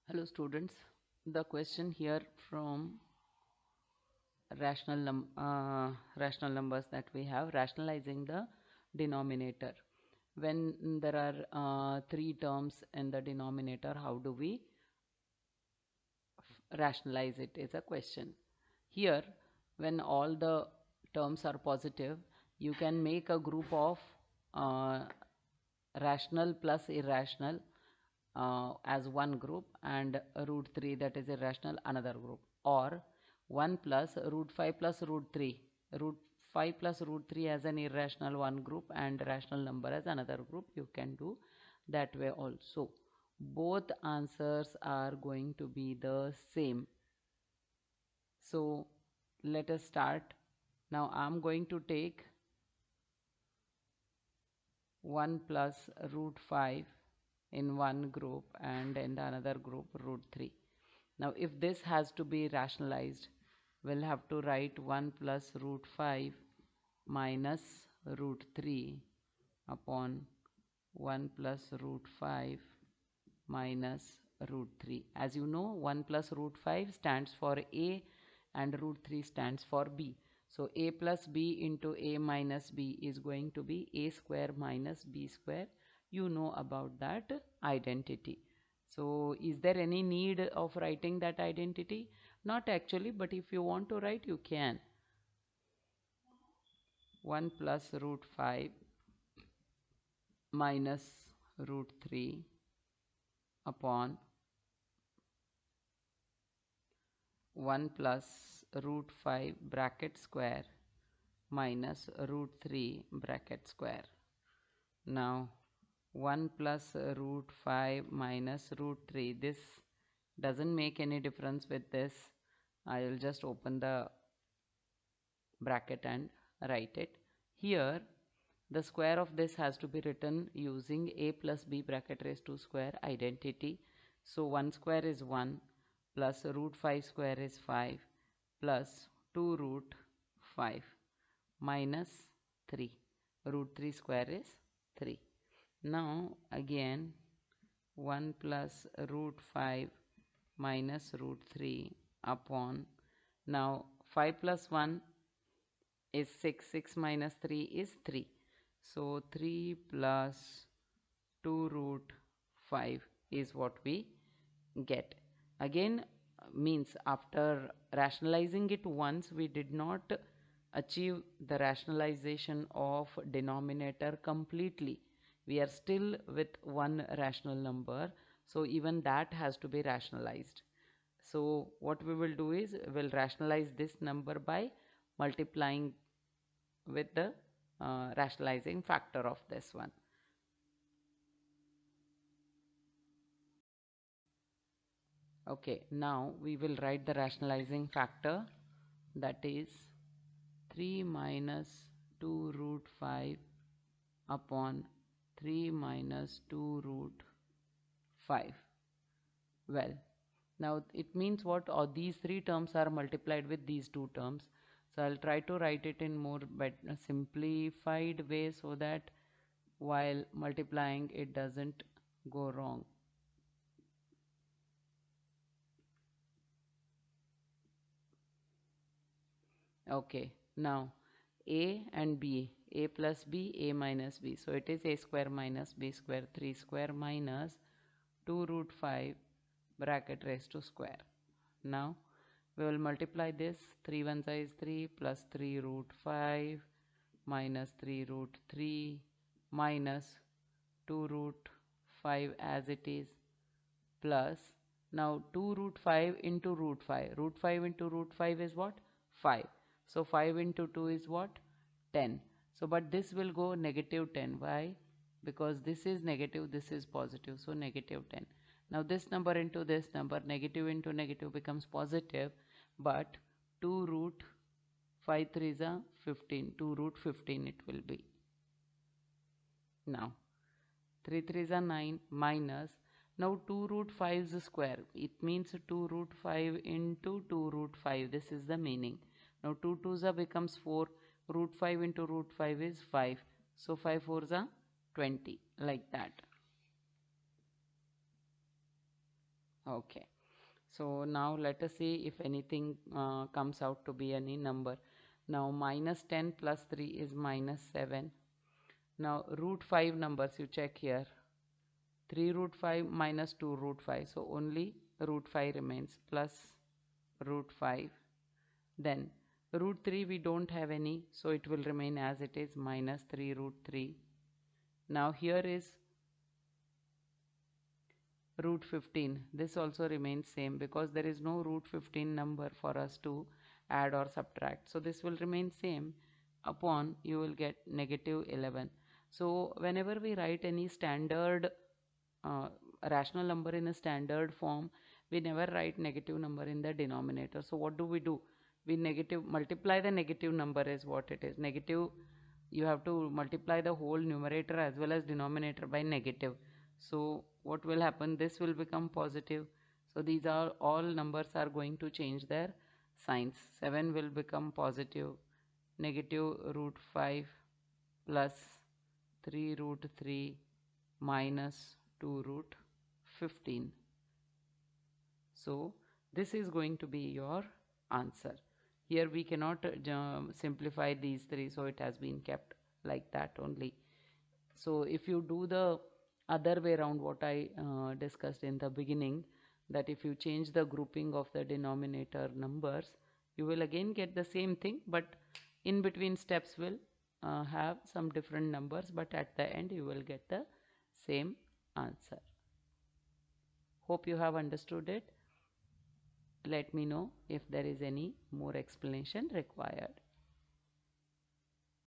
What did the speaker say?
Hello students, the question here from rational numbers that we have, rationalizing the denominator. When there are three terms in the denominator, how do we rationalize it is a question. Here, when all the terms are positive, you can make a group of uh, rational plus irrational as one group, and root 3, that is irrational, another group, or 1 plus root 5 plus root 3, root 5 plus root 3 as an irrational one group and rational number as another group. You can do that way also. Both answers are going to be the same. So let us start. Now I'm going to take 1 plus root 5 in one group and in the another group root 3. Now if this has to be rationalized, we'll have to write 1 plus root 5 minus root 3 upon 1 plus root 5 minus root 3. As you know, 1 plus root 5 stands for A and root 3 stands for B. So A plus B into A minus B is going to be A square minus B square. You know about that identity. So is there any need of writing that identity? Not actually, but if you want to write, you can. 1 plus root 5 minus root 3 upon 1 plus root 5 bracket square minus root 3 bracket square. Now 1 plus root 5 minus root 3, this doesn't make any difference with this. I will just open the bracket and write it. Here the square of this has to be written using a plus b bracket raised to square identity. So 1 square is 1 plus root 5 square is 5 plus 2 root 5 minus 3. Root 3 square is 3. Now again 1 plus root 5 minus root 3 upon, now 5 plus 1 is 6, 6 minus 3 is 3. So 3 plus 2 root 5 is what we get. Again, means after rationalizing it once, we did not achieve the rationalization of denominator completely. We are still with one rational number, so even that has to be rationalized. So what we will do is we'll rationalize this number by multiplying with the rationalizing factor of this one. Okay, now we will write the rationalizing factor, that is 3 minus 2 root 5 upon 3 minus 2 root 5. Well, now it means what? All these three terms are multiplied with these two terms. So I'll try to write it in more simplified way so that while multiplying it doesn't go wrong. Okay, now a and b, a plus b, a minus b. So it is a square minus b square, 3 square minus 2 root 5 bracket raised to square. Now we will multiply this. 3 1 is 3 plus 3 root 5 minus 3 root 3 minus 2 root 5 as it is, plus now 2 root 5 into root 5. Root 5 into root 5 is what? 5. So 5 into 2 is what? 10. So but this will go negative 10. Why? Because this is negative, this is positive. So negative 10. Now this number into this number, negative into negative becomes positive, but 2 root 5 3 is a 15. 2 root 15 it will be. Now 3 3 is a 9 minus, now 2 root 5 is a square. It means 2 root 5 into 2 root 5. This is the meaning. Now 2 2s becomes 4. Root 5 into root 5 is 5. So 5 4s are 20, like that. Okay. So now let us see if anything comes out to be any number. Now minus 10 plus 3 is minus 7. Now root 5 numbers you check here. 3 root 5 minus 2 root 5. So only root 5 remains plus root 5. Then root 3 we don't have any, so it will remain as it is, minus 3 root 3. Now here is root 15. This also remains same because there is no root 15 number for us to add or subtract. So this will remain same. Upon you will get negative 11. So whenever we write any standard uh, rational number in a standard form, we never write negative number in the denominator. So what do? We negative multiply the negative number is what it is. Negative, you have to multiply the whole numerator as well as denominator by negative. So what will happen? This will become positive. So these are all numbers are going to change their signs. 7 will become positive. Negative root 5 plus 3 root 3 minus 2 root 15. So this is going to be your answer. Here we cannot simplify these three, so it has been kept like that only. So if you do the other way around, what I discussed in the beginning, that if you change the grouping of the denominator numbers, you will again get the same thing, but in between steps will have some different numbers, but at the end you will get the same answer. Hope you have understood it. Let me know if there is any more explanation required.